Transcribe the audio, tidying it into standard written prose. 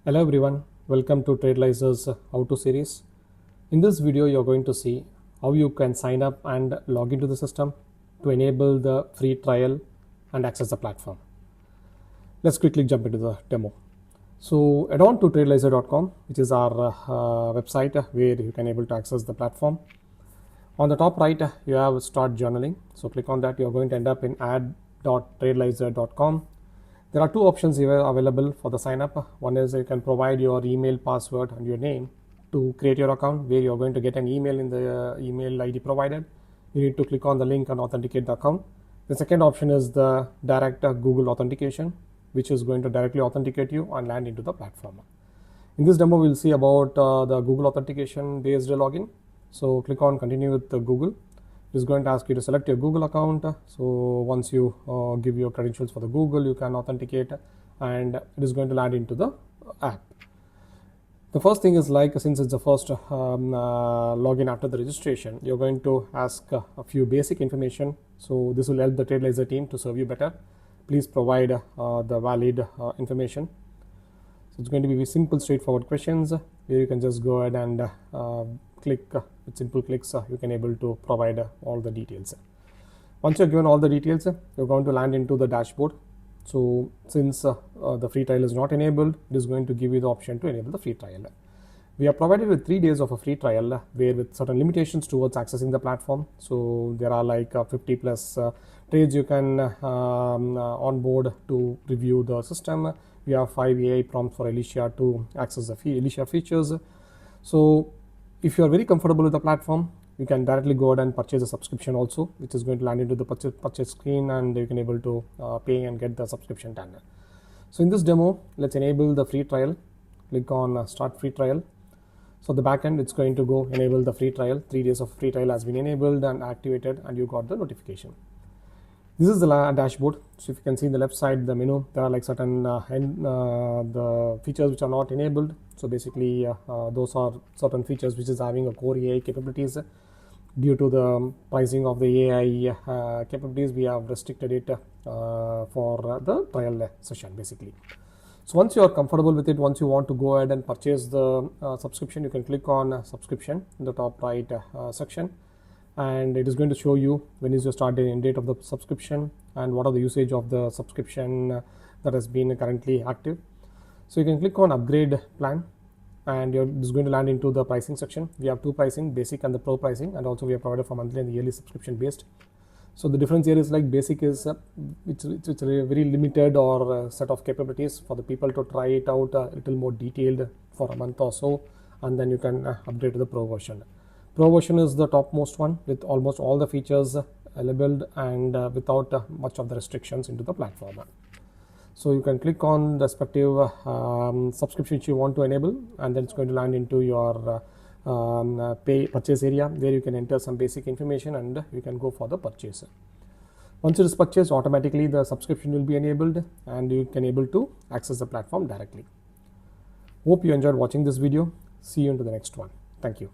Hello everyone, welcome to TradeLyser's How To series. In this video, you're going to see how you can sign up and log into the system to enable the free trial and access the platform. Let's quickly jump into the demo. So head on to TradeLyser.com, which is our website where you can able to access the platform. On the top right, you have Start Journaling. So click on that. You're going to end up in add.tradelyser.com. There are two options here available for the sign up. One is you can provide your email, password, and your name to create your account, where you're going to get an email in the email ID provided. You need to click on the link and authenticate the account. The second option is the direct Google authentication, which is going to directly authenticate you and land into the platform. In this demo, we'll see about the Google authentication based login. So click on continue with the Google. It is going to ask you to select your Google account. So once you give your credentials for the Google, you can authenticate, and it is going to land into the app. The first thing is, like, since it's the first login after the registration, you're going to ask a few basic information. So this will help the TradeLyser team to serve you better. Please provide the valid information. So it's going to be simple, straightforward questions where you can just go ahead and click with simple clicks. You can able to provide all the details. Once you're given all the details, you're going to land into the dashboard. So since the free trial is not enabled, it is going to give you the option to enable the free trial. We are provided with 3 days of a free trial, where with certain limitations towards accessing the platform. So there are like 50 plus trades you can onboard to review the system. We have 5 AI prompts for Alicia to access the Alicia features. So if you are very comfortable with the platform, you can directly go ahead and purchase a subscription also, which is going to land into the purchase screen, and you can able to pay and get the subscription done. So in this demo, let's enable the free trial. Click on start free trial. So the backend, it's going to go enable the free trial. 3 days of free trial has been enabled and activated, and you got the notification. This is the dashboard. So if you can see in the left side, the menu, there are like certain the features which are not enabled. So basically those are certain features which is having a core AI capabilities. Due to the pricing of the AI capabilities, we have restricted it for the trial session basically. So once you are comfortable with it, once you want to go ahead and purchase the subscription, you can click on subscription in the top right section, and it is going to show you when is your start date and end date of the subscription and what are the usage of the subscription that has been currently active. So you can click on upgrade plan, and it is going to land into the pricing section. We have two pricing, basic and the pro pricing, and also we have provided for monthly and the yearly subscription based. So the difference here is, like, basic is it's a very limited or set of capabilities for the people to try it out a little more detailed for a month or so, and then you can upgrade to the pro version. Pro version is the topmost one with almost all the features available and without much of the restrictions into the platform. So you can click on the respective subscription you want to enable, and then it's going to land into your purchase area, where you can enter some basic information and you can go for the purchase. Once it is purchased, automatically the subscription will be enabled and you can able to access the platform directly. Hope you enjoyed watching this video. See you into the next one. Thank you.